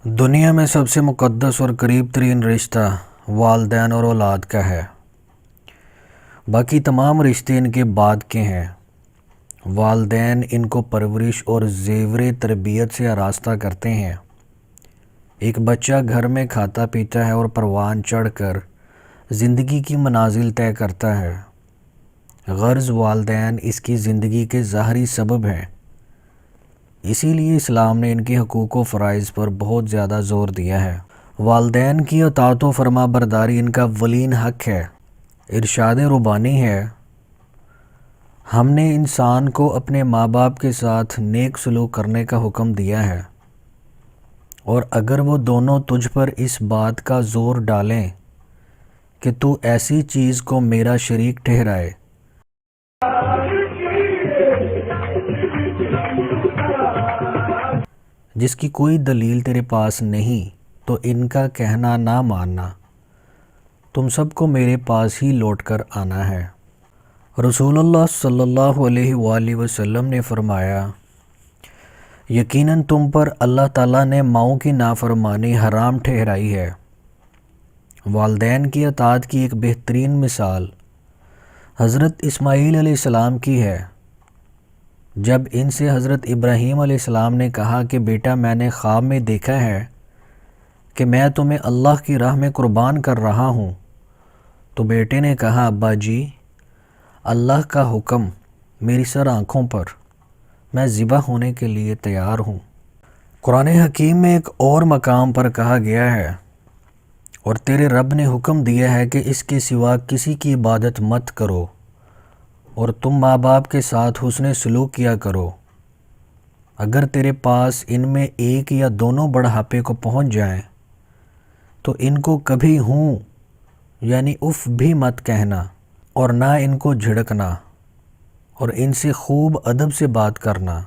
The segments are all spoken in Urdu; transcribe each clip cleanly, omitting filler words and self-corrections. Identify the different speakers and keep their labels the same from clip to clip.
Speaker 1: دنیا میں سب سے مقدس اور قریب ترین رشتہ والدین اور اولاد کا ہے۔ باقی تمام رشتے ان کے بعد کے ہیں۔ والدین ان کو پرورش اور زیور تربیت سے آراستہ کرتے ہیں۔ ایک بچہ گھر میں کھاتا پیتا ہے اور پروان چڑھ کر زندگی کی منازل طے کرتا ہے۔ غرض والدین اس کی زندگی کے ظاہری سبب ہیں۔ اسی لیے اسلام نے ان کے حقوق و فرائض پر بہت زیادہ زور دیا ہے۔ والدین کی اطاعت و فرما برداری ان کا اولین حق ہے۔ ارشاد ربانی ہے، ہم نے انسان کو اپنے ماں باپ کے ساتھ نیک سلوک کرنے کا حکم دیا ہے، اور اگر وہ دونوں تجھ پر اس بات کا زور ڈالیں کہ تو ایسی چیز کو میرا شریک ٹھہرائے جس کی کوئی دلیل تیرے پاس نہیں، تو ان کا کہنا نہ ماننا، تم سب کو میرے پاس ہی لوٹ کر آنا ہے۔ رسول اللہ صلی اللہ علیہ وآلہ وسلم نے فرمایا، یقیناً تم پر اللہ تعالیٰ نے ماؤں کی نافرمانی حرام ٹھہرائی ہے۔ والدین کی اطاعت کی ایک بہترین مثال حضرت اسماعیل علیہ السلام کی ہے۔ جب ان سے حضرت ابراہیم علیہ السلام نے کہا کہ بیٹا، میں نے خواب میں دیکھا ہے کہ میں تمہیں اللہ کی راہ میں قربان کر رہا ہوں، تو بیٹے نے کہا، ابا جی، اللہ کا حکم میری سر آنکھوں پر، میں ذبح ہونے کے لیے تیار ہوں۔ قرآن حکیم میں ایک اور مقام پر کہا گیا ہے، اور تیرے رب نے حکم دیا ہے کہ اس کے سوا کسی کی عبادت مت کرو، اور تم ماں باپ کے ساتھ حسن سلوک کیا کرو۔ اگر تیرے پاس ان میں ایک یا دونوں بڑھاپے کو پہنچ جائیں تو ان کو کبھی ہوں یعنی اف بھی مت کہنا، اور نہ ان کو جھڑکنا، اور ان سے خوب ادب سے بات کرنا،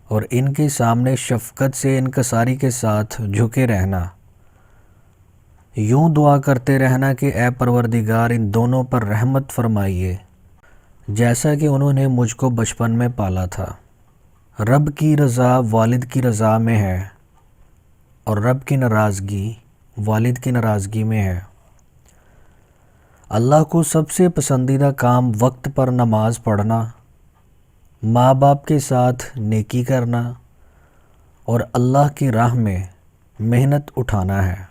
Speaker 1: اور ان کے سامنے شفقت سے انکساری کے ساتھ جھکے رہنا۔ یوں دعا کرتے رہنا کہ اے پروردگار، ان دونوں پر رحمت فرمائیے جیسا کہ انہوں نے مجھ کو بچپن میں پالا تھا۔ رب کی رضا والد کی رضا میں ہے، اور رب کی ناراضگی والد کی ناراضگی میں ہے۔ اللہ کو سب سے پسندیدہ کام وقت پر نماز پڑھنا، ماں باپ کے ساتھ نیکی کرنا، اور اللہ کی راہ میں محنت اٹھانا ہے۔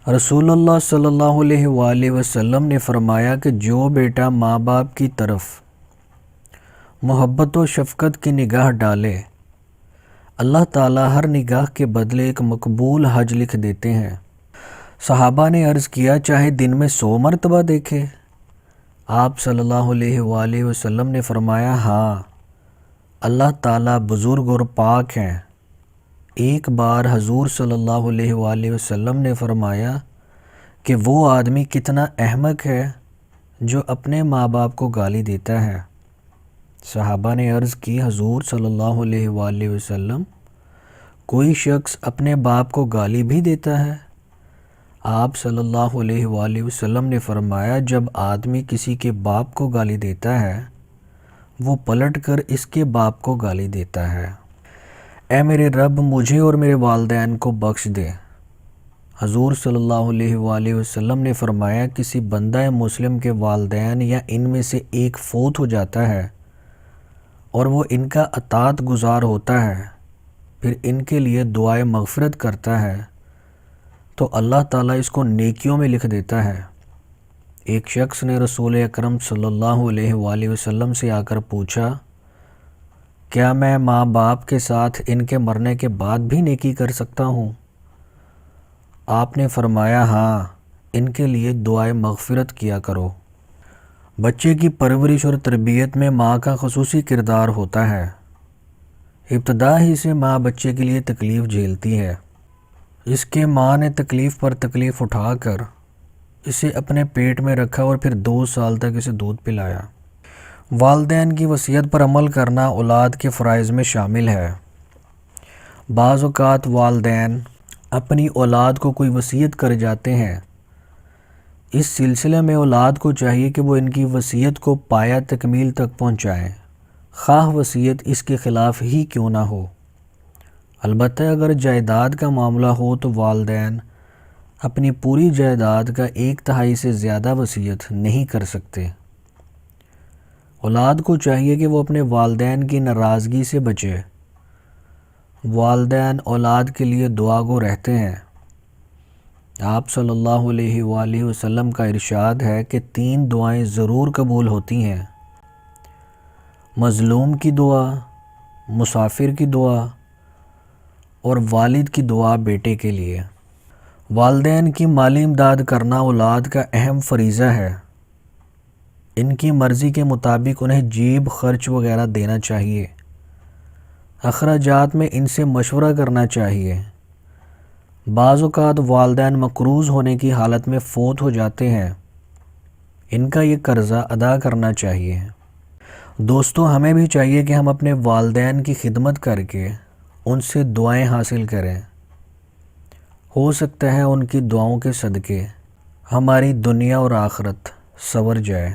Speaker 1: رسول اللہ صلی اللہ علیہ وآلہ وسلم نے فرمایا کہ جو بیٹا ماں باپ کی طرف محبت و شفقت کی نگاہ ڈالے، اللہ تعالیٰ ہر نگاہ کے بدلے ایک مقبول حج لکھ دیتے ہیں۔ صحابہ نے عرض کیا، چاہے دن میں 100 مرتبہ دیکھے؟ آپ صلی اللہ علیہ وآلہ وسلم نے فرمایا، ہاں، اللہ تعالیٰ بزرگ اور پاک ہیں۔ ایک بار حضور صلی اللہ علیہ وآلہ وسلم نے فرمایا کہ وہ آدمی کتنا احمق ہے جو اپنے ماں باپ کو گالی دیتا ہے۔ صحابہ نے عرض کی، حضور صلی اللہ علیہ وآلہ وسلم، کوئی شخص اپنے باپ کو گالی بھی دیتا ہے؟ آپ صلی اللہ علیہ وآلہ وسلم نے فرمایا، جب آدمی کسی کے باپ کو گالی دیتا ہے، وہ پلٹ کر اس کے باپ کو گالی دیتا ہے۔ اے میرے رب، مجھے اور میرے والدین کو بخش دے۔ حضور صلی اللہ علیہ وآلہ وسلم نے فرمایا، کسی بندہ مسلم کے والدین یا ان میں سے ایک فوت ہو جاتا ہے اور وہ ان کا اطاعت گزار ہوتا ہے، پھر ان کے لیے دعائے مغفرت کرتا ہے، تو اللہ تعالیٰ اس کو نیکیوں میں لکھ دیتا ہے۔ ایک شخص نے رسول اکرم صلی اللہ علیہ وآلہ وسلم سے آ کر پوچھا، کیا میں ماں باپ کے ساتھ ان کے مرنے کے بعد بھی نیکی کر سکتا ہوں؟ آپ نے فرمایا، ہاں، ان کے لیے دعائے مغفرت کیا کرو۔ بچے کی پرورش اور تربیت میں ماں کا خصوصی کردار ہوتا ہے۔ ابتدا ہی سے ماں بچے کے لیے تکلیف جھیلتی ہے۔ اس کے ماں نے تکلیف پر تکلیف اٹھا کر اسے اپنے پیٹ میں رکھا اور پھر 2 سال تک اسے دودھ پلایا۔ والدین کی وصیت پر عمل کرنا اولاد کے فرائض میں شامل ہے۔ بعض اوقات والدین اپنی اولاد کو کوئی وصیت کر جاتے ہیں۔ اس سلسلے میں اولاد کو چاہیے کہ وہ ان کی وصیت کو پایہ تکمیل تک پہنچائیں، خواہ وصیت اس کے خلاف ہی کیوں نہ ہو۔ البتہ اگر جائیداد کا معاملہ ہو تو والدین اپنی پوری جائیداد کا 1/3 سے زیادہ وصیت نہیں کر سکتے۔ اولاد کو چاہیے کہ وہ اپنے والدین کی ناراضگی سے بچے۔ والدین اولاد کے لیے دعا گو رہتے ہیں۔ آپ صلی اللہ علیہ وآلہ وسلم کا ارشاد ہے کہ 3 دعائیں ضرور قبول ہوتی ہیں: مظلوم کی دعا، مسافر کی دعا اور والد کی دعا بیٹے کے لیے۔ والدین کی مالی امداد کرنا اولاد کا اہم فریضہ ہے۔ ان کی مرضی کے مطابق انہیں جیب خرچ وغیرہ دینا چاہیے۔ اخراجات میں ان سے مشورہ کرنا چاہیے۔ بعض اوقات والدین مقروض ہونے کی حالت میں فوت ہو جاتے ہیں۔ ان کا یہ قرضہ ادا کرنا چاہیے۔ دوستو، ہمیں بھی چاہیے کہ ہم اپنے والدین کی خدمت کر کے ان سے دعائیں حاصل کریں۔ ہو سکتا ہے ان کی دعاؤں کے صدقے ہماری دنیا اور آخرت سنور جائے۔